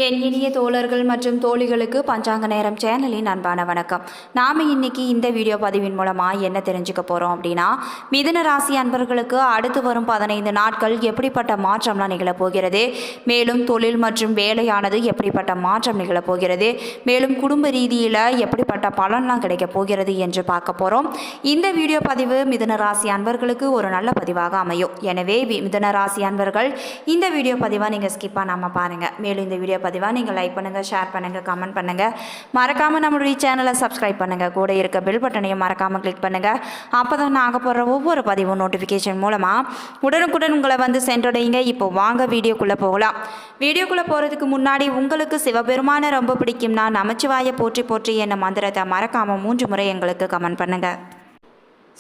என் இனிய தோழர்கள் மற்றும் தோழிகளுக்கு பஞ்சாங்க நேரம் சேனலின் அன்பான வணக்கம். நாம் இன்னைக்கு இந்த வீடியோ பதிவின் மூலமாக என்ன தெரிஞ்சுக்க போகிறோம் அப்படின்னா, மிதுன ராசி அன்பர்களுக்கு அடுத்து வரும் 15 நாட்கள் எப்படிப்பட்ட மாற்றம்லாம் நிகழப்போகிறது, மேலும் தொழில் மற்றும் வேலையானது எப்படிப்பட்ட மாற்றம் நிகழப்போகிறது, மேலும் குடும்ப ரீதியில் எப்படிப்பட்ட பலன்லாம் கிடைக்க போகிறது என்று பார்க்க போகிறோம். இந்த வீடியோ பதிவு மிதுன ராசி அன்பர்களுக்கு ஒரு நல்ல பதிவாக அமையும். எனவே மிதுன ராசி அன்பர்கள் இந்த வீடியோ பதிவாக நீங்கள் ஸ்கிப் பண்ணாமல் பாருங்கள். மேலும் இந்த வீடியோ பதிவாக நீங்கள் லைக் பண்ணுங்கள், ஷேர் பண்ணுங்கள், கமெண்ட் பண்ணுங்கள். மறக்காமல் நம்மளுடைய சேனலை சப்ஸ்கிரைப் பண்ணுங்கள். கூட இருக்க பெல் பட்டனையும் மறக்காமல் கிளிக் பண்ணுங்கள். அப்போ தான் நாங்கள் போடுற ஒவ்வொரு பதிவும் நோட்டிஃபிகேஷன் மூலமாக உடனுக்குடன் உங்களை வந்து சென்றடைங்க. இப்போ வாங்க வீடியோக்குள்ளே போகலாம். வீடியோக்குள்ளே போகிறதுக்கு முன்னாடி உங்களுக்கு சிவபெருமானை ரொம்ப பிடிக்கும்னா நமச்சிவாய போற்றி போற்றி என்ன மந்திரத்தை மறக்காமல் 3 முறை எங்களுக்கு கமெண்ட் பண்ணுங்கள்.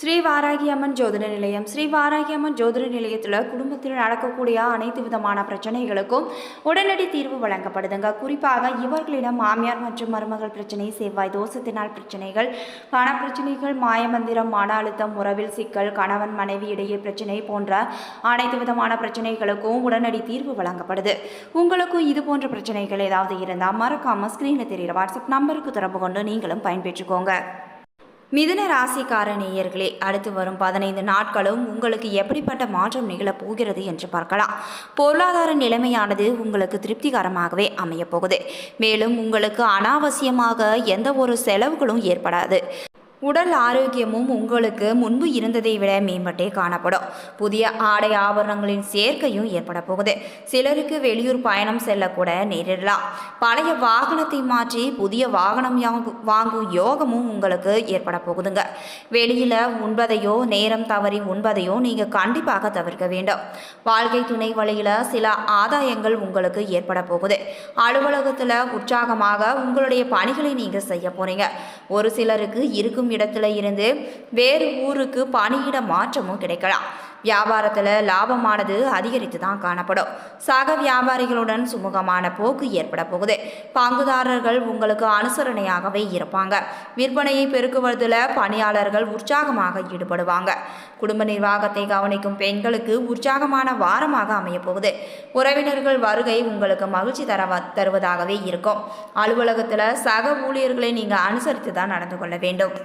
ஸ்ரீ வாராகி அம்மன் ஜோதிட நிலையம். ஸ்ரீ வாராகி அம்மன் ஜோதிட நிலையத்தில் குடும்பத்தில் நடக்கக்கூடிய அனைத்து விதமான பிரச்சனைகளுக்கும் உடனடி தீர்வு வழங்கப்படுதுங்க. குறிப்பாக இவர்களிடம் மாமியார் மற்றும் மருமகள் பிரச்சனை, செவ்வாய் தோஷத்தினால் பிரச்சனைகள், பண பிரச்சனைகள், மாயமந்திரம், மன அழுத்தம், உறவில் சிக்கல், கணவன் மனைவி இடையே பிரச்சனை போன்ற அனைத்து விதமான பிரச்சனைகளுக்கும் உடனடி தீர்வு வழங்கப்படுது. உங்களுக்கும் இது போன்ற பிரச்சனைகள் ஏதாவது இருந்தால் மறக்காமல் ஸ்க்ரீனில் தெரிகிற வாட்ஸ்அப் நம்பருக்கு தொடர்பு கொண்டு நீங்களும் பயன்பெற்றுக்கோங்க. மிதுன ராசிக்கார நேயர்களே, அடுத்து வரும் 15 நாட்களும் உங்களுக்கு எப்படிப்பட்ட மாற்றம் நிகழப் போகிறது என்று பார்க்கலாம். பொருளாதார நிலைமையானது உங்களுக்கு திருப்திகரமாகவே அமையப்போகுது. மேலும் உங்களுக்கு அனாவசியமாக எந்த ஒரு செலவுகளும் ஏற்படாது. உடல் ஆரோக்கியமும் உங்களுக்கு முன்பு இருந்ததை விட மேம்பட்டே காணப்படும். புதிய ஆடை ஆபரணங்களின் சேர்க்கையும் ஏற்பட போகுது. சிலருக்கு வெளியூர் பயணம் செல்லக்கூட நேரிடலாம். பழைய வாகனத்தை மாற்றி புதிய வாகனம் வாங்கும் யோகமும் உங்களுக்கு ஏற்பட போகுதுங்க. வெளியில் உண்பதையோ நேரம் தவறி உண்பதையோ நீங்கள் கண்டிப்பாக தவிர்க்க வேண்டும். வாழ்க்கை துணை வழியில் சில ஆதாயங்கள் உங்களுக்கு ஏற்பட போகுது. அலுவலகத்தில் உற்சாகமாக உங்களுடைய பணிகளை நீங்கள் செய்ய போறீங்க. ஒரு சிலருக்கு இருக்கும் இடத்துல இருந்து வேறு ஊருக்கு பணியிட மாற்றமும் கிடைக்கலாம். வியாபாரத்தில் லாபமானது அதிகரித்து தான் காணப்படும். சக வியாபாரிகளுடன் சுமூகமான போக்கு ஏற்பட போகுது. பங்குதாரர்கள் உங்களுக்கு அனுசரணையாகவே இருப்பாங்க. விற்பனையை பெருக்குவதில் பணியாளர்கள் உற்சாகமாக ஈடுபடுவாங்க. குடும்ப நிர்வாகத்தை கவனிக்கும் பெண்களுக்கு உற்சாகமான வாரமாக அமையப்போகுது. உறவினர்கள் வருகை உங்களுக்கு மகிழ்ச்சி தருவதாகவே இருக்கும். அலுவலகத்தில் சக ஊழியர்களை நீங்கள் அனுசரித்து தான் நடந்து கொள்ள வேண்டும்.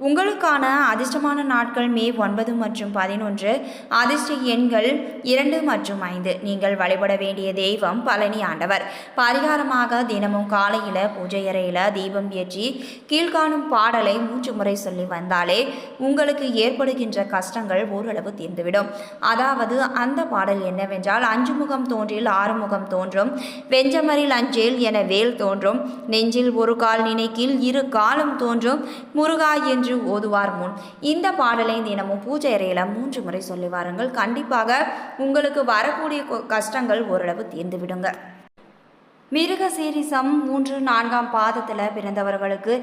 உங்களுக்கான அதிர்ஷ்டமான நாட்கள் மே 9 மற்றும் 11. அதிர்ஷ்ட எண்கள் 2 மற்றும் 5. நீங்கள் வழிபட வேண்டிய தெய்வம் பழனி ஆண்டவர். பரிகாரமாக தினமும் காலையில் பூஜை அறையில் தீபம் ஏற்றி கீழ்காணும் பாடலை 3 முறை சொல்லி வந்தாலே உங்களுக்கு ஏற்படுகின்ற கஷ்டங்கள் ஓரளவு தீர்ந்துவிடும். அதாவது அந்த பாடல் என்னவென்றால், 5 முகம் தோன்றில் 6 முகம் தோன்றும், வெஞ்சமரில் அஞ்சேல் என வேல் தோன்றும், நெஞ்சில் ஒரு கால் நினைக்கில் 2 காலும் தோன்றும், முருகா என்று ஓதுவார் முன். இந்த பாடலை தினமும் பூஜை அறையில் 3 முறை சொல்லி வாருங்கள். கண்டிப்பாக உங்களுக்கு வரக்கூடிய கஷ்டங்கள் ஓரளவு தீர்ந்து விடுங்க. மிருகசீரிசம் 3, 4ஆம் பாதத்தில் பிறந்தவர்களுக்கு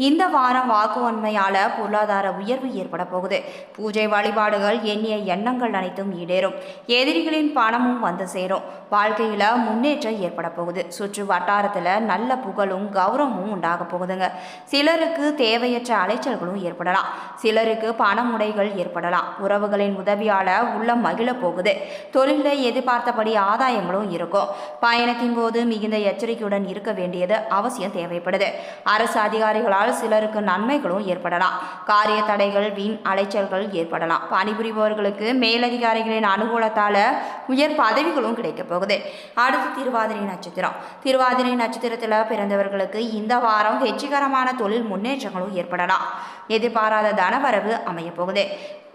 இந்த வாரம் வாக்குவன்மையால் பொருளாதார உயர்வு ஏற்பட போகுது. பூஜை வழிபாடுகள், எண்ணிய எண்ணங்கள் அனைத்தும் ஈடேறும். எதிரிகளின் பணமும் வந்து சேரும். வாழ்க்கையில் முன்னேற்றம் ஏற்பட போகுது. சுற்று வட்டாரத்தில் நல்ல புகழும் கௌரவமும் உண்டாக போகுதுங்க. சிலருக்கு தேவையற்ற அலைச்சல்களும் ஏற்படலாம். சிலருக்கு பணமுடைகள் ஏற்படலாம். உறவுகளின் உதவியால் உள்ளம் மகிழ போகுது. தொழிலில் எதிர்பார்த்தபடி ஆதாயங்களும் இருக்கும். பயணத்தின் போது மிகுந்த எச்சரிக்கையுடன் இருக்க வேண்டியது அவசியம் தேவைப்படுது. அரசு அதிகாரிகளால் சிலருக்கு நன்மைகளும் ஏற்படலாம். காரிய தடைகள், வீண் அலைச்சல்கள் ஏற்படலாம். பணிபுரிபவர்களுக்கு மேலதிகாரிகளின் அனுகூலத்தால் உயர் பதவிகளும் கிடைக்க போகுது. அடுத்து திருவாதிரை நட்சத்திரம். திருவாதிரை நட்சத்திரத்தில் பிறந்தவர்களுக்கு இந்த வாரம் வெற்றிகரமான தொழில் முன்னேற்றங்களும் ஏற்படலாம். எதிர்பாராத தனவரவு அமைய போகுது.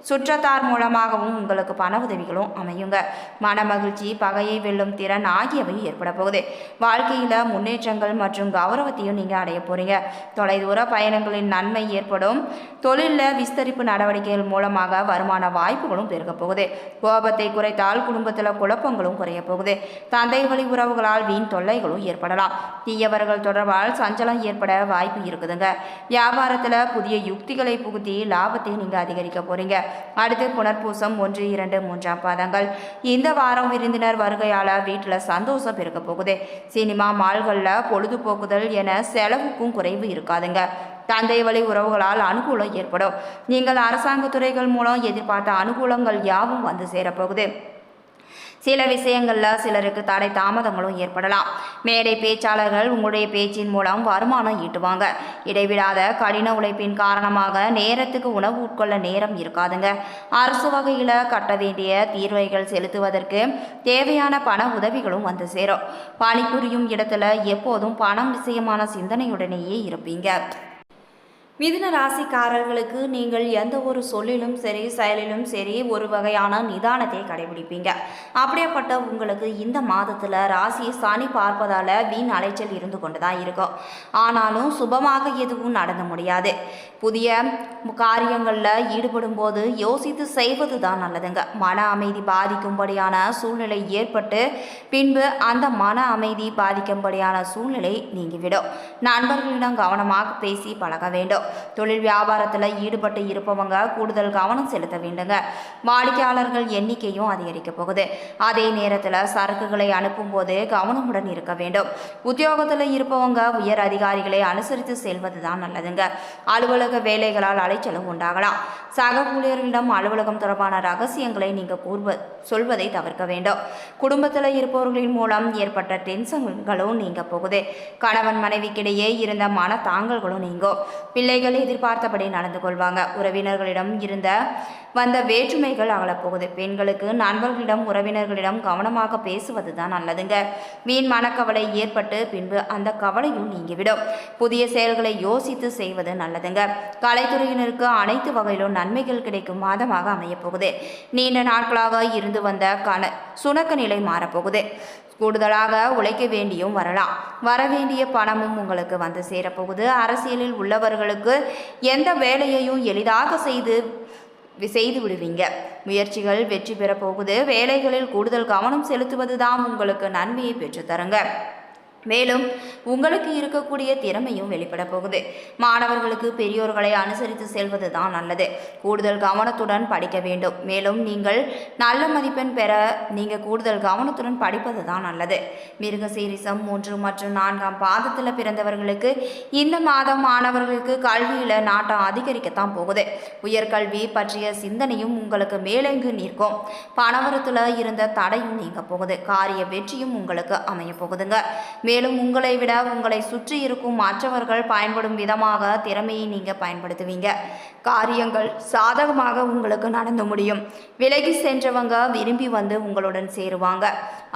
சுற்றத்தார் மூலமாகவும் உங்களுக்கு பண உதவிகளும் அமையுங்க. மன மகிழ்ச்சி, பகையை வெல்லும் திறன் ஆகியவை ஏற்பட போகுது. வாழ்க்கையில் முன்னேற்றங்கள் மற்றும் கௌரவத்தையும் நீங்கள் அடைய போறீங்க. தொலைதூர பயணங்களின் நன்மை ஏற்படும். தொழிலில் விஸ்தரிப்பு நடவடிக்கைகள் மூலமாக வருமான வாய்ப்புகளும் பெருக போகுது. கோபத்தை குறைத்தால் குடும்பத்தில் குழப்பங்களும் குறைய போகுது. தந்தை வழி உறவுகளால் வீண் தொல்லைகளும் ஏற்படலாம். தீயவர்கள் தொடர்பால் சஞ்சலம் ஏற்பட வாய்ப்பு இருக்குதுங்க. வியாபாரத்தில் புதிய யுக்திகளை புகுத்தி லாபத்தை நீங்கள் அதிகரிக்க போறீங்க. அடுத்து புனர்பூசம் 1, 2, 3ஆம் பாதங்கள். இந்த வாரம் விருந்தினர் வருகையால் வீட்டில் சந்தோஷம் பெருக்க போகுது. சினிமா, மால்களில் பொழுதுபோக்குதல் என செலவுக்கும் குறைவு இருக்காதுங்க. தந்தை வழி உறவுகளால் அனுகூலம் ஏற்படும். நீங்கள் அரசாங்க துறைகள் மூலம் எதிர்பார்த்த அனுகூலங்கள் யாவும் வந்து சேரப்போகுது. சில விஷயங்களில் சிலருக்கு தடை தாமதங்களும் ஏற்படலாம். மேடை பேச்சாளர்கள் உங்களுடைய பேச்சின் மூலம் வருமானம் ஈட்டுவாங்க. இடைவிடாத கடின உழைப்பின் காரணமாக நேரத்துக்கு உணவு உட்கொள்ள நேரம் இருக்காதுங்க. அரசு வகையில் கட்ட வேண்டிய தீர்வைகள் செலுத்துவதற்கு தேவையான பண உதவிகளும் வந்து சேரும். பணிபுரியும் இடத்துல எப்போதும் பணம் விஷயமான சிந்தனையுடனேயே இருப்பீங்க. மிதுன ராசிக்காரர்களுக்கு நீங்கள் எந்த ஒரு சொல்லிலும் சரி செயலிலும் சரி ஒரு வகையான நிதானத்தை கடைபிடிப்பீங்க. அப்படியேப்பட்ட உங்களுக்கு இந்த மாதத்தில் ராசியை சனி பார்ப்பதால் வீண் அலைச்சல் இருந்து கொண்டு தான் இருக்கும். ஆனாலும் சுபமாக எதுவும் நடந்து முடியாது. புதிய காரியங்களில் ஈடுபடும் போது யோசித்து செய்வது தான் நல்லதுங்க. மன அமைதி பாதிக்கும்படியான சூழ்நிலை ஏற்பட்டு பின்பு அந்த மன அமைதி பாதிக்கும்படியான சூழ்நிலை நீங்கிவிடும். நண்பர்களிடம் கவனமாக பேசி பழக வேண்டும். தொழில் வியாபாரத்தில் ஈடுபட்டு இருப்பவங்க கூடுதல் கவனம் செலுத்த வேண்டுங்க. வாடிக்கையாளர்கள் எண்ணிக்கையும் அதிகரிக்க போகுது. அதே நேரத்தில் சரக்குகளை அனுப்பும் போது கவனமுடன் இருக்க வேண்டும். உத்தியோகத்தில் இருப்பவங்க உயர் அதிகாரிகளை அனுசரித்து செல்வது தான் நல்லதுங்க. அலுவலக வேலைகளால் அலைச்சலும் உண்டாகலாம். சக ஊழியர்களிடம் அலுவலகம் தொடர்பான ரகசியங்களை நீங்கள் சொல்வதை தவிர்க்க வேண்டும். குடும்பத்தில் இருப்பவர்களின் மூலம் ஏற்பட்ட டென்ஷன்களும் நீங்க போகுது. கணவன் மனைவிக்கிடையே இருந்த மன தாங்கல்களும் நீங்கும். பிள்ளைகள் எதிர்பார்த்தபடி நடந்து கொள்வாங்க. உறவினர்களிடம் வந்த வேற்றுமைகள் அகலப்போகுது. பெண்களுக்கு நண்பர்களிடம் உறவினர்களிடம் கவனமாக பேசுவது தான் நல்லதுங்க. வீண் மனக்கவலை ஏற்பட்டு பின்பு அந்த கவலையும் நீங்கிவிடும். புதிய செயல்களை யோசித்து செய்வது நல்லதுங்க. கலைத்துறையினருக்கு அனைத்து வகையிலும் நன்மைகள் கிடைக்கும் மாதமாக அமையப்போகுது. நீண்ட நாட்களாக இருந்து வந்த சுணக்க நிலை மாறப்போகுது. கூடுதலாக உழைக்க வேண்டியும் வரலாம். வரவேண்டிய பணமும் உங்களுக்கு வந்து சேரப்போகுது. அரசியலில் உள்ளவர்களுக்கு எந்த வேலையையும் எளிதாக செய்து விடுவீங்க. முயற்சிகள் வெற்றி பெற போகுது. வேலைகளில் கூடுதல் கவனம் செலுத்துவது தான் உங்களுக்கு நன்மையை பெற்றுத்தருங்க. மேலும் உங்களுக்கு இருக்கக்கூடிய திறமையும் வெளிப்பட போகுது. மாணவர்களுக்கு பெரியோர்களை அனுசரித்து செல்வது தான் நல்லது. கூடுதல் கவனத்துடன் படிக்க வேண்டும். மேலும் நீங்கள் நல்ல மதிப்பெண் பெற நீங்கள் கூடுதல் கவனத்துடன் படிப்பது தான் நல்லது. மிருகசீரிசம் 3 மற்றும் 4ஆம் பாதத்தில் பிறந்தவர்களுக்கு இந்த மாதம் மாணவர்களுக்கு கல்வியில் நாட்டம் அதிகரிக்கத்தான் போகுது. உயர்கல்வி பற்றிய சிந்தனையும் உங்களுக்கு மேலெங்கு நிற்கும். பணவரத்தில் இருந்த தடையும் நீங்க போகுது. காரிய வெற்றியும் உங்களுக்கு அமைய போகுதுங்க. மேலும் உங்களை விட உங்களை சுற்றி இருக்கும் மற்றவர்கள் பயன்படும் விதமாக திறமையை நீங்கள் பயன்படுத்துவீங்க. காரியங்கள் சாதகமாக உங்களுக்கு நடந்து முடியும். விலகி சென்றவங்க விரும்பி வந்து உங்களுடன் சேருவாங்க.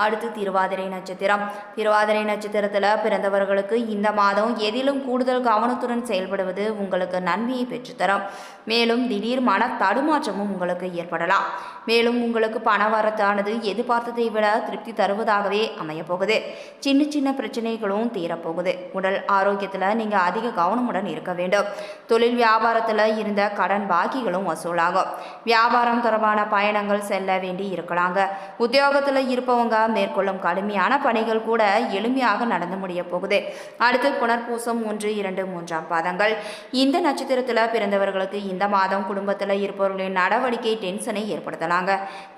அடுத்து திருவாதிரை நட்சத்திரம். திருவாதிரை நட்சத்திரத்தில் பிறந்தவர்களுக்கு இந்த மாதம் எதிலும் கூடுதல் கவனத்துடன் செயல்படுவது உங்களுக்கு நன்மையை பெற்றுத்தரும். மேலும் திடீர் மன தடுமாற்றமும் உங்களுக்கு ஏற்படலாம். மேலும் உங்களுக்கு பண வரத்தானது எதிர்பார்த்ததை விட திருப்தி தருவதாகவே அமையப்போகுது. சின்ன சின்ன பிரச்சனைகளும் தீரப்போகுது. உடல் ஆரோக்கியத்தில் நீங்கள் அதிக கவனமுடன் இருக்க வேண்டும். தொழில் வியாபாரத்தில் இருந்த கடன் பாக்கிகளும் வசூலாகும். வியாபாரம் தொடர்பான பயணங்கள் செல்ல வேண்டி இருக்கலாங்க. உத்தியோகத்தில் இருப்பவங்க மேற்கொள்ளும் கடுமையான பணிகள் கூட எளிமையாக நடந்து முடிய போகுது. அடுத்து புனர்பூசம் 1, 2, 3ஆம் பாதங்கள். இந்த நட்சத்திரத்தில் பிறந்தவர்களுக்கு இந்த மாதம் குடும்பத்தில் இருப்பவர்களின் நடவடிக்கை டென்ஷனை ஏற்படுத்தலாங்க.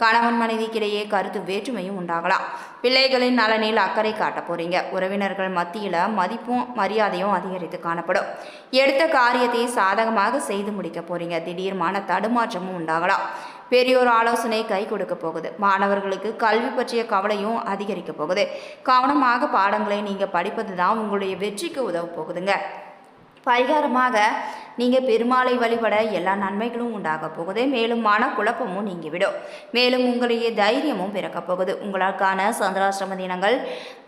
கணவன் மனைவிக்கிடையே கருத்து வேற்றுமையும் உண்டாகலாம். பிள்ளைகளின் நலனில் அக்கறை காட்ட போறீங்க. உறவினர்கள் மத்தியில் மதிப்பும் மரியாதையும் அதிகரித்து காணப்படும். எடுத்த காரியத்தை சாதகமாக செய்து முடிக்க போறீங்க. திடீர்மான தடுமாற்றமும் உண்டாகலாம். பெரியோர் ஆலோசனை கை கொடுக்க போகுது. மாணவர்களுக்கு கல்வி பற்றிய கவலையும் அதிகரிக்க போகுது. கவனமாக பாடங்களை நீங்கள் படிப்பது தான் உங்களுடைய வெற்றிக்கு உதவ போகுதுங்க. பரிகாரமாக நீங்கள் பெருமாளை வழிபட எல்லா நன்மைகளும் உண்டாக போகுது. மேலும் மனக்குழப்பமும் நீங்கிவிடும். மேலும் உங்களுடைய தைரியமும் பிறக்க போகுது. உங்களுக்கான சந்திராஷ்டம தினங்கள்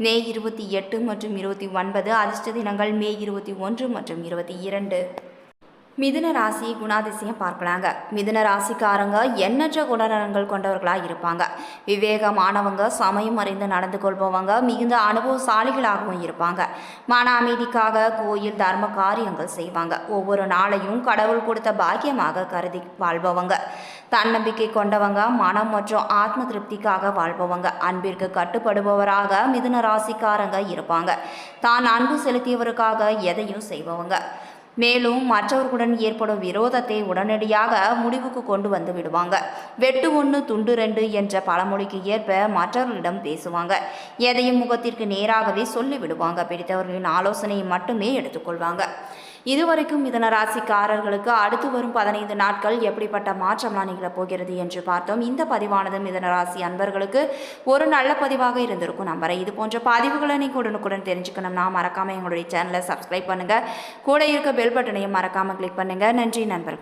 மே 28 மற்றும் 29. அதிர்ஷ்ட தினங்கள் மே 21 மற்றும் 22. மிதுன ராசி குணாதிசயம் பார்க்கலாங்க. மிதுன ராசிக்காரங்க எண்ணற்ற குணநலன்கள் கொண்டவர்களாக இருப்பாங்க. விவேகமானவங்க, சமயம் அறிந்து நடந்து கொள்பவங்க, மிகுந்த அனுபவசாலிகளாகவும் இருப்பாங்க. மன அமைதிக்காக கோயில் தர்ம காரியங்கள் செய்வாங்க. ஒவ்வொரு நாளையும் கடவுள் கொடுத்த பாக்கியமாக கருதி வாழ்பவங்க. தன்னம்பிக்கை கொண்டவங்க, மனம் மற்றும் ஆத்ம திருப்திக்காக வாழ்பவங்க. அன்பிற்கு கட்டுப்படுபவராக மிதுன ராசிக்காரங்க இருப்பாங்க. தான் அன்பு செலுத்தியவருக்காக எதையும் செய்பவங்க. மேலும் மற்றவர்களுடன் ஏற்படும் விரோதத்தை உடனடியாக முடிவுக்கு கொண்டு வந்து விடுவாங்க. வெட்டு ஒன்று துண்டு ரெண்டு என்ற பழமொழிக்கு ஏற்ப மற்றவர்களிடம் பேசுவாங்க. எதையும் முகத்திற்கு நேராகவே சொல்லி விடுவாங்க. பிடித்தவர்களின் ஆலோசனையை மட்டுமே எடுத்துக்கொள்வாங்க. இதுவரைக்கும் மிதுன ராசிக்காரர்களுக்கு அடுத்து வரும் 15 நாட்கள் எப்படிப்பட்ட மாற்றம்லாம் நிகழப் போகிறது என்று பார்த்தோம். இந்த பதிவானது மிதுன ராசி அன்பர்களுக்கு ஒரு நல்ல பதிவாக இருந்திருக்கும் நம்புறேன். இது போன்ற பதிவுகளை நீங்கள் உடனுக்குடன் தெரிஞ்சுக்கணும்னா மறக்காமல் எங்களுடைய சேனலை சப்ஸ்கிரைப் பண்ணுங்கள். கூட இருக்க பெல் பட்டனையும் மறக்காமல் கிளிக் பண்ணுங்கள். நன்றி நண்பர்களே.